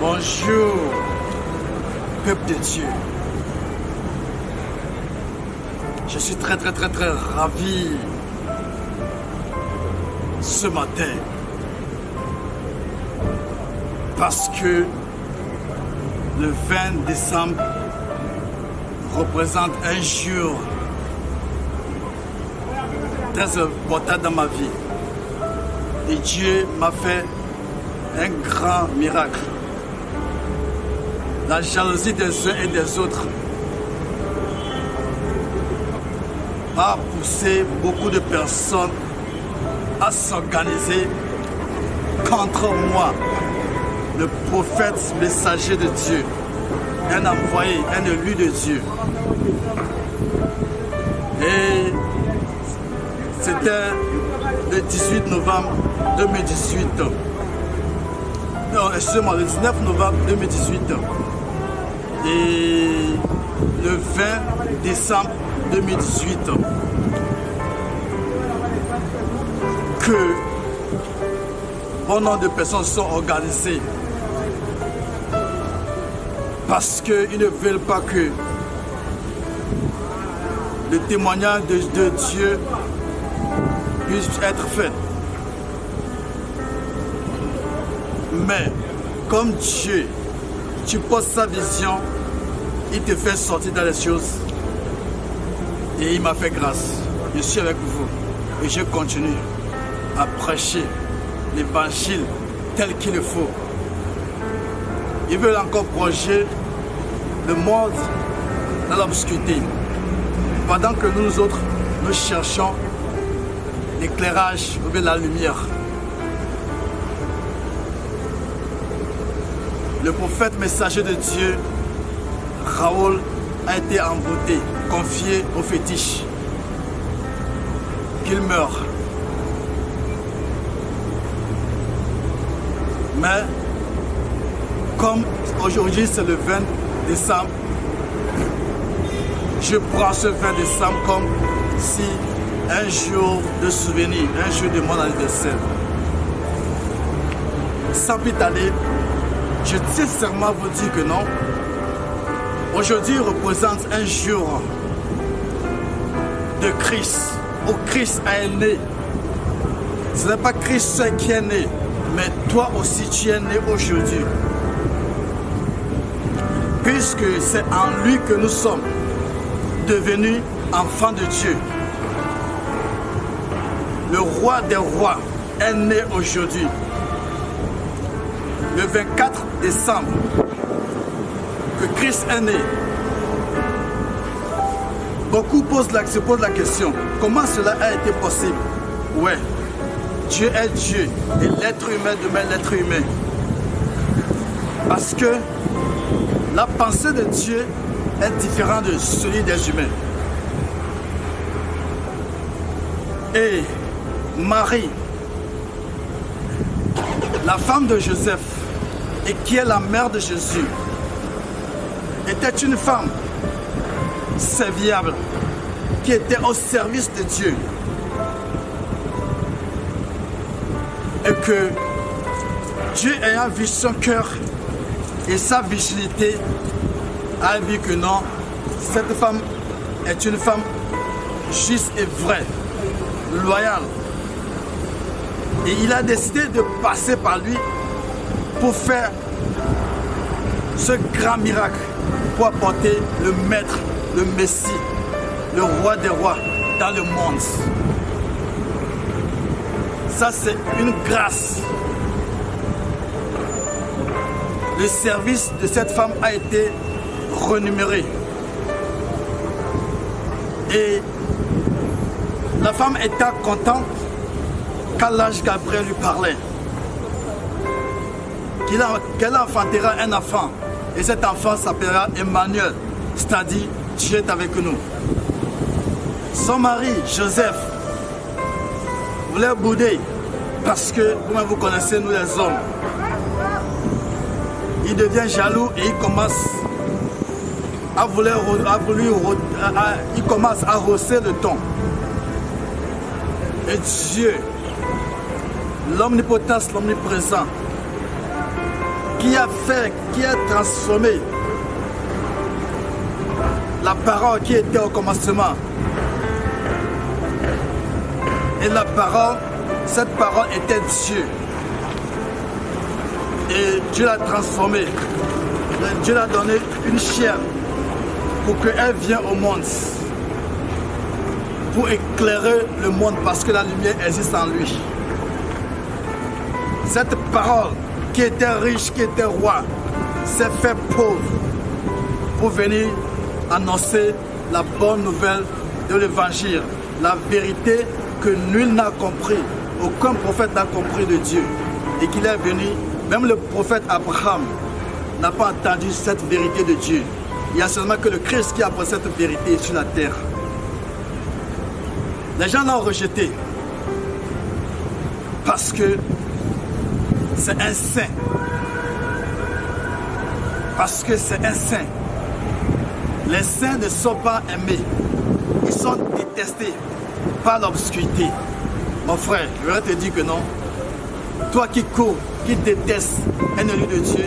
Bonjour, peuple de Dieu. Je suis très ravi ce matin parce que le 20 décembre représente un jour très important dans ma vie. Et Dieu m'a fait un grand miracle. La jalousie des uns et des autres a poussé beaucoup de personnes à s'organiser contre moi, le prophète messager de Dieu, un envoyé, un élu de Dieu. Et c'était le 18 novembre 2018. Non, excusez-moi, le 19 novembre 2018. Et le 20 décembre 2018 que bon nombre de personnes sont organisées parce qu'ils ne veulent pas que le témoignage de Dieu puisse être fait. Mais comme Dieu, tu poses sa vision, il te fait sortir dans les choses. Et il m'a fait grâce. Je suis avec vous et je continue à prêcher l'évangile tel qu'il le faut. Ils veulent encore plonger le monde dans l'obscurité. Pendant que nous autres, nous cherchons l'éclairage ou bien la lumière. Le prophète messager de Dieu, Raoul, a été envoûté, confié au fétiche, qu'il meure. Mais, comme aujourd'hui c'est le 20 décembre, je prends ce 20 décembre comme si un jour de souvenir, un jour de mon anniversaire. Sans plus tarder, je tiens sincèrement à vous dire que non. Aujourd'hui représente un jour de Christ, où Christ est né. Ce n'est pas Christ seul qui est né, mais toi aussi tu es né aujourd'hui. Puisque c'est en lui que nous sommes devenus enfants de Dieu. Le roi des rois est né aujourd'hui. Le 24 décembre, que Christ est né. Beaucoup se posent la question, comment cela a été possible? Ouais, Dieu est Dieu et l'être humain demeure l'être humain. Parce que la pensée de Dieu est différente de celui des humains. Et Marie, la femme de Joseph, et qui est la mère de Jésus, était une femme serviable, qui était au service de Dieu. Et que Dieu ayant vu son cœur et sa vigilité, a vu que non, cette femme est une femme juste et vraie, loyale. Et il a décidé de passer par lui pour faire ce grand miracle, pour apporter le Maître, le Messie, le Roi des rois dans le monde. Ça, c'est une grâce. Le service de cette femme a été renuméré. Et la femme était contente quand l'ange Gabriel lui parlait. Qu'elle enfantera un enfant. Et cet enfant s'appellera Emmanuel, c'est-à-dire Dieu est avec nous. Son mari, Joseph, voulait bouder parce que, comme vous connaissez, nous les hommes, il devient jaloux et il commence il commence à hausser le ton. Et Dieu, l'omnipotence, l'omniprésent, qui a fait, qui a transformé la parole qui était au commencement. Et la parole, cette parole était Dieu. Et Dieu l'a transformée. Dieu l'a donné une chair pour qu'elle vienne au monde. Pour éclairer le monde parce que la lumière existe en lui. Cette parole qui était riche, qui était roi, s'est fait pauvre pour venir annoncer la bonne nouvelle de l'évangile, la vérité que nul n'a compris, aucun prophète n'a compris de Dieu. Et qu'il est venu, même le prophète Abraham n'a pas entendu cette vérité de Dieu. Il n'y a seulement que le Christ qui apporte cette vérité sur la terre. Les gens l'ont rejeté parce que c'est un saint. Parce que c'est un saint. Les saints ne sont pas aimés. Ils sont détestés par l'obscurité. Mon frère, je vais te dire que non. Toi qui cours, qui détestes un élu de Dieu,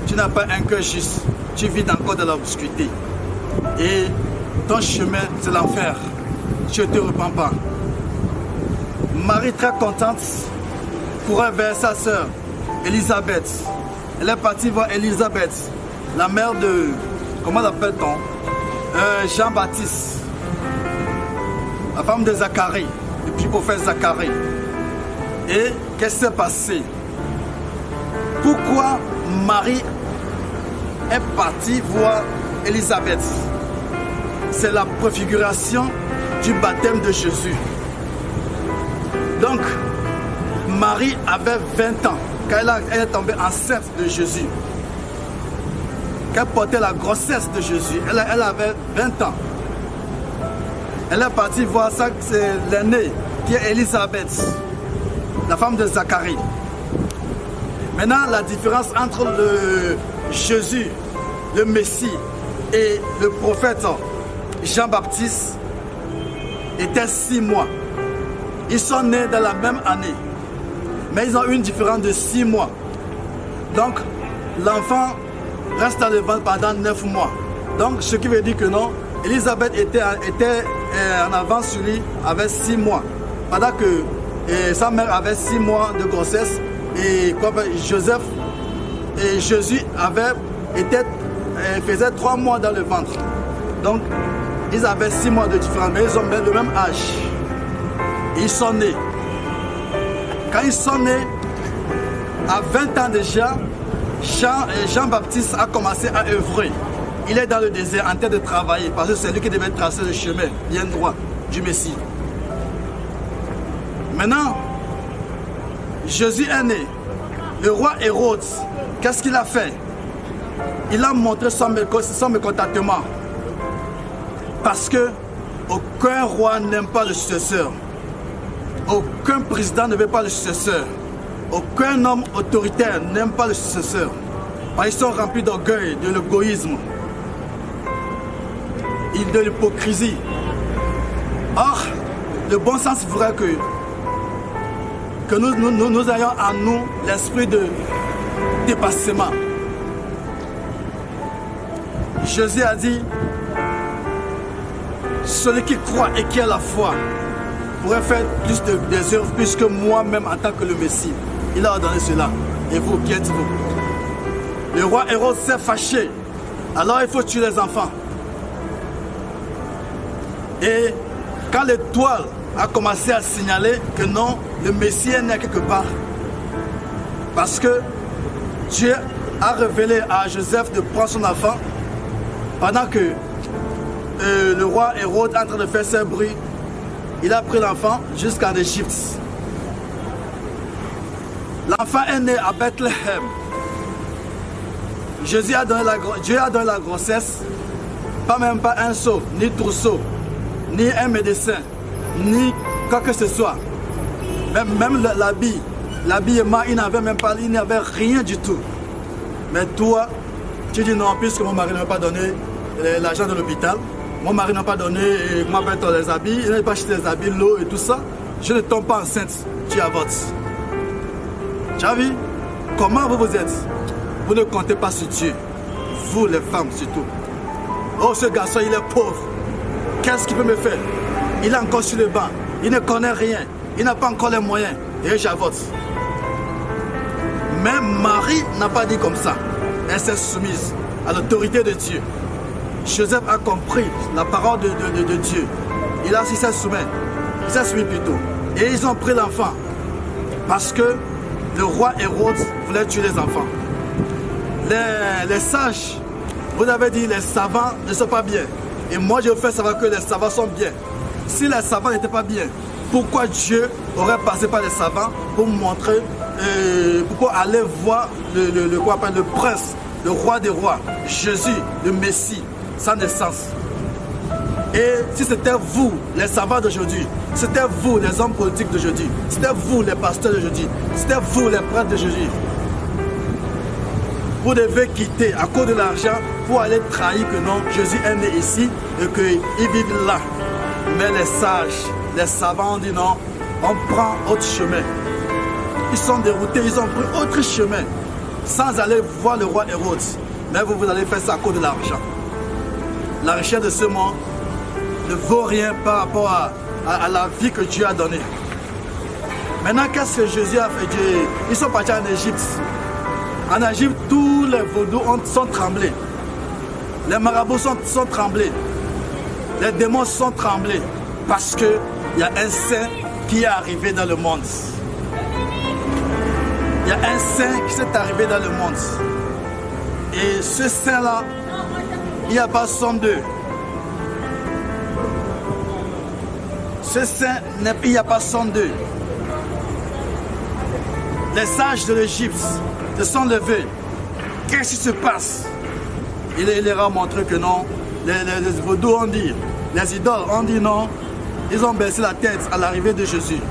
tu n'as pas un cœur juste. Tu vis encore dans l'obscurité. Et ton chemin, c'est l'enfer. Tu ne te repens pas. Marie, très contente, courait vers sa sœur, Élisabeth. Elle est partie voir Élisabeth, la mère de, comment l'appelle-t-on, Jean-Baptiste, la femme de Zacharie, le petit prophète Zacharie. Et qu'est-ce qui s'est passé? Pourquoi Marie est partie voir Élisabeth? C'est la préfiguration du baptême de Jésus. Donc, Marie avait 20 ans quand elle est tombée enceinte de Jésus. Qu'elle portait la grossesse de Jésus. Elle avait 20 ans. Elle est partie voir ça, c'est l'aînée qui est Élisabeth, la femme de Zacharie. Maintenant, la différence entre le Jésus, le Messie, et le prophète Jean-Baptiste était 6 mois. Ils sont nés dans la même année, mais ils ont une différence de 6 mois. Donc, l'enfant reste dans le ventre pendant 9 mois. Donc, ce qui veut dire que non, Élisabeth était en avance sur lui avec 6 mois. Pendant que sa mère avait 6 mois de grossesse et Joseph et Jésus faisait 3 mois dans le ventre. Donc, ils avaient 6 mois de différence, mais ils ont le même âge. Et ils sont nés. Quand ils sont nés, à 20 ans déjà, Jean-Baptiste a commencé à œuvrer. Il est dans le désert en train de travailler parce que c'est lui qui devait tracer le chemin bien droit du Messie. Maintenant, Jésus est né. Le roi Hérode, qu'est-ce qu'il a fait? Il a montré son mécontentement. Parce que aucun roi n'aime pas le successeur. Aucun président ne veut pas le successeur. Aucun homme autoritaire n'aime pas le successeur. Parce qu'ils sont remplis d'orgueil, de l'égoïsme et de l'hypocrisie. Or, le bon sens voudrait que nous ayons en nous l'esprit de dépassement. Jésus a dit, celui qui croit et qui a la foi pourrait faire plus des œuvres plus que moi-même en tant que le Messie. Il a ordonné cela. Et vous, qui êtes-vous? Le roi Hérode s'est fâché. Alors il faut tuer les enfants. Et quand l'étoile a commencé à signaler que non, le Messie est né quelque part, parce que Dieu a révélé à Joseph de prendre son enfant pendant que le roi Hérode est en train de faire ses bruits. Il a pris l'enfant jusqu'en Égypte. L'enfant est né à Bethléem. Dieu a donné la grossesse, pas même pas un seau, ni trousseau, ni un médecin, ni quoi que ce soit. Même l'habillement, il n'avait rien du tout. Mais toi, tu dis non, puisque mon mari ne m'a pas donné l'argent de l'hôpital, mon mari n'a pas donné les habits, il n'a pas acheté les habits, l'eau et tout ça, je ne tombe pas enceinte, tu avortes. Tu as vu comment vous êtes? Vous ne comptez pas sur Dieu. Vous les femmes surtout. Oh, ce garçon, il est pauvre. Qu'est-ce qu'il peut me faire? Il est encore sur le banc. Il ne connaît rien. Il n'a pas encore les moyens. Et j'avote. Mais Marie n'a pas dit comme ça. Elle s'est soumise à l'autorité de Dieu. Joseph a compris la parole de Dieu. Il s'est soumis. Il s'est soumis plutôt. Et ils ont pris l'enfant. Parce que le roi Hérode voulait tuer les enfants. Les sages, vous avez dit les savants ne sont pas bien. Et moi je vous fais savoir que les savants sont bien. Si les savants n'étaient pas bien, pourquoi Dieu aurait passé par les savants pour montrer, pour aller voir le prince, le roi des rois, Jésus, le Messie, sa naissance. Et si c'était vous, les savants d'aujourd'hui, c'était vous, les hommes politiques d'aujourd'hui, c'était vous, les pasteurs d'aujourd'hui, c'était vous, les prêtres d'aujourd'hui, vous devez quitter à cause de l'argent pour aller trahir que non, Jésus est né ici et qu'il vive là. Mais les sages, les savants ont dit non, on prend autre chemin. Ils sont déroutés, ils ont pris autre chemin sans aller voir le roi Hérode. Mais vous allez faire ça à cause de l'argent. La richesse de ce monde ne vaut rien par rapport à la vie que Dieu a donnée. Maintenant, qu'est-ce que Jésus a fait? Ils sont partis en Égypte. En Égypte, tous les vaudous sont tremblés. Les marabouts sont tremblés. Les démons sont tremblés. Parce qu'il y a un saint qui est arrivé dans le monde. Il y a un saint qui s'est arrivé dans le monde. Et ce saint-là, il n'y a pas son deux. Ce saint, il n'y a pas son deux. Les sages de l'Égypte se sont levés. Qu'est-ce qui se passe? Il leur a montré que non. Les vaudous ont dit, les idoles ont dit non. Ils ont baissé la tête à l'arrivée de Jésus.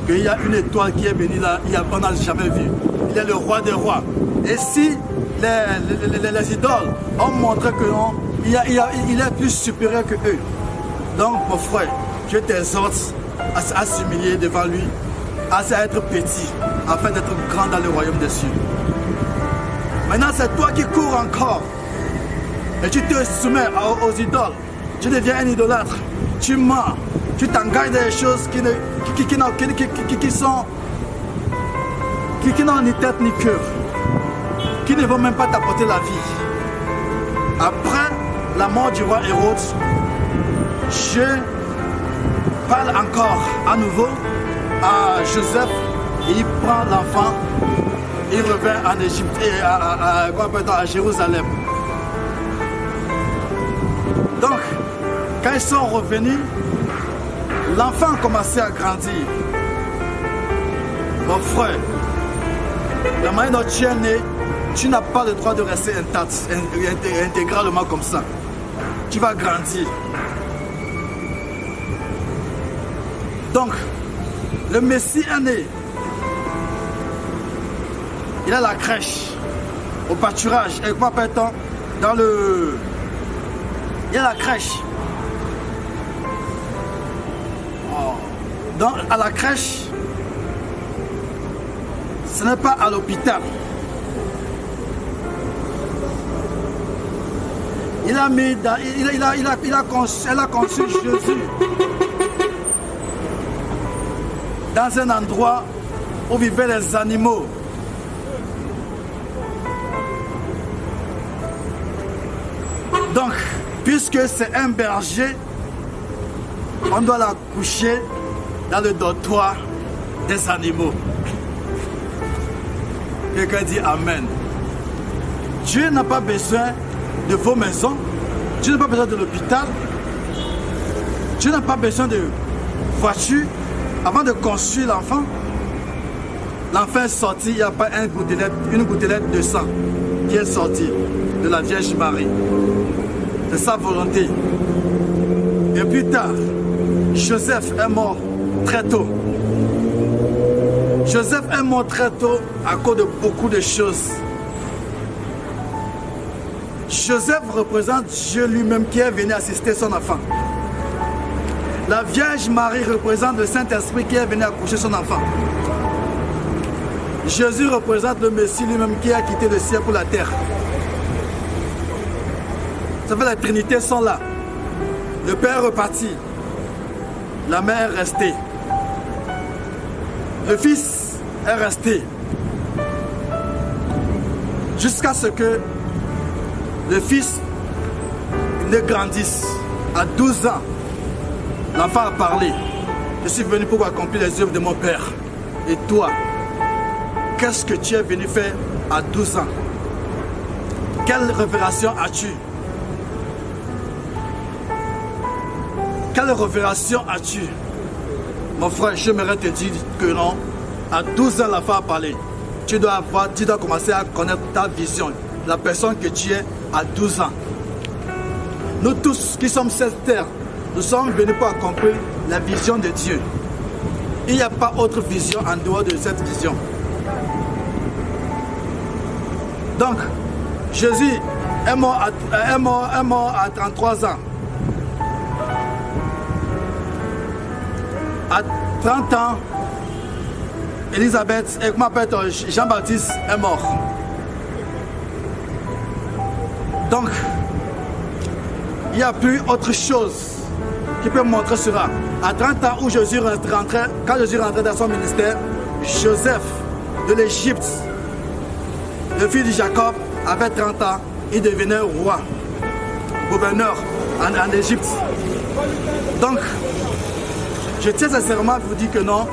Qu'il y a une étoile qui est venue là, on n'a jamais vu. Il est le roi des rois. Et si les idoles ont montré que non, il est plus supérieur que eux. Donc mon frère, je t'exhorte à s'humilier devant lui, à être petit, afin d'être grand dans le royaume des cieux. Maintenant, c'est toi qui cours encore. Et tu te soumets aux idoles. Tu deviens un idolâtre. Tu mens. Tu t'engages dans des choses qui n'ont ni tête ni cœur. Qui ne vont même pas t'apporter la vie. Après la mort du roi Hérode, je parle encore à nouveau à Joseph. Et il prend l'enfant. Il revient en Égypte et à Jérusalem. Donc, quand ils sont revenus, l'enfant a commencé à grandir. Mon frère, la manière dont tu es né, tu n'as pas le droit de rester intact, intégralement comme ça. Tu vas grandir. Donc, le Messie est né. Il a la crèche, au pâturage, et quoi peut-on dans le... Il y a la crèche. À la crèche, ce n'est pas à l'hôpital. Elle a conçu Jésus dans un endroit où vivaient les animaux. Donc, puisque c'est un berger, on doit la coucher dans le dortoir des animaux. Quelqu'un dit Amen. Dieu n'a pas besoin de vos maisons. Dieu n'a pas besoin de l'hôpital. Dieu n'a pas besoin de voiture. Avant de construire l'enfant, l'enfant est sorti, il n'y a pas une gouttelette de sang qui est sortie de la Vierge Marie. C'est sa volonté. Et plus tard, Joseph est mort très tôt. Joseph est mort très tôt à cause de beaucoup de choses. Joseph représente Dieu lui-même qui est venu assister son enfant. La Vierge Marie représente le Saint-Esprit qui est venu accoucher son enfant. Jésus représente le Messie lui-même qui a quitté le ciel pour la terre. Ça fait la Trinité sont là. Le Père est reparti. La Mère est restée. Le Fils est resté. Jusqu'à ce que le Fils ne grandisse. À 12 ans, l'enfant a parlé. Je suis venu pour accomplir les œuvres de mon Père. Et toi, qu'est-ce que tu es venu faire à 12 ans? Quelle révélation as-tu? Quelle révélation as-tu? Mon frère, j'aimerais te dire que non. À 12 ans, l'enfant a parlé. Tu dois commencer à connaître ta vision. La personne que tu es à 12 ans. Nous tous qui sommes sur cette terre, nous sommes venus pour accomplir la vision de Dieu. Il n'y a pas autre vision en dehors de cette vision. Donc, Jésus est mort à 33 ans. À 30 ans, Élisabeth, et comment appelle Jean-Baptiste est mort. Donc, il n'y a plus autre chose qui peut montrer cela. À 30 ans où Jésus rentrait, quand Jésus rentrait dans son ministère, Joseph de l'Égypte, le fils de Jacob, avait 30 ans, il devenait roi, gouverneur en Égypte. Donc, je tiens sincèrement à vous dire que non,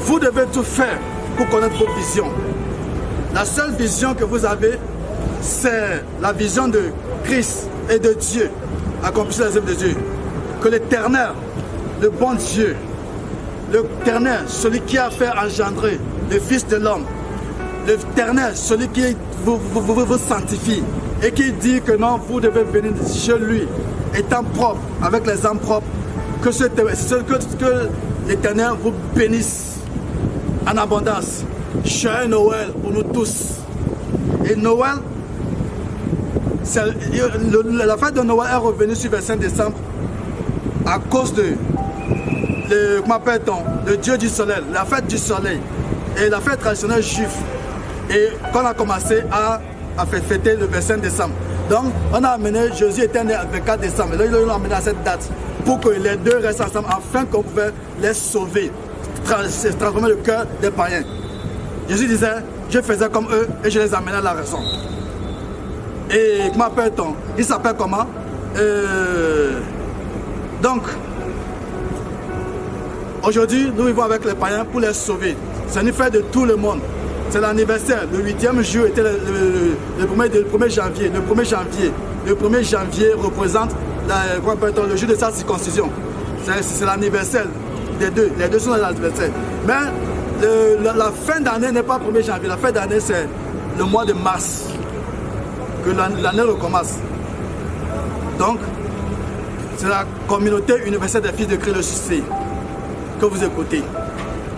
vous devez tout faire pour connaître vos visions. La seule vision que vous avez, c'est la vision de Christ et de Dieu, accomplir les œuvres de Dieu. Que l'Éternel, le bon Dieu, l'Éternel, celui qui a fait engendrer le Fils de l'homme, l'Éternel, celui qui vous sanctifie et qui dit que non, vous devez venir chez lui, étant propre, avec les âmes propres, que l'Éternel vous bénisse en abondance. Joyeux Noël pour nous tous. Et Noël, la fête de Noël est revenue sur le 25 décembre à cause de le Dieu du soleil, la fête du soleil et la fête traditionnelle juive. Et qu'on a commencé à fêter le 25 décembre. Donc, on a amené, Jésus était né le 24 décembre. Et là, ils l'ont amené à cette date pour que les deux restent ensemble afin qu'on pouvait les sauver, transformer le cœur des païens. Jésus disait, je faisais comme eux et je les amenais à la raison. Et comment appelle-t-on? Il s'appelle comment? Donc, aujourd'hui, nous vivons avec les païens pour les sauver. C'est une fête de tout le monde. C'est l'anniversaire. Le 8e jour était le 1er janvier. Le 1er janvier représente le jour de sa circoncision. C'est l'anniversaire des deux. Les deux sont l'anniversaire. Mais la fin d'année n'est pas le 1er janvier. La fin d'année, c'est le mois de mars que l'année recommence. Donc, c'est la communauté universelle des fils de Christ le succès que vous écoutez.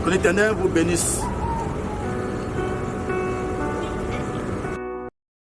Que l'Éternel vous bénisse.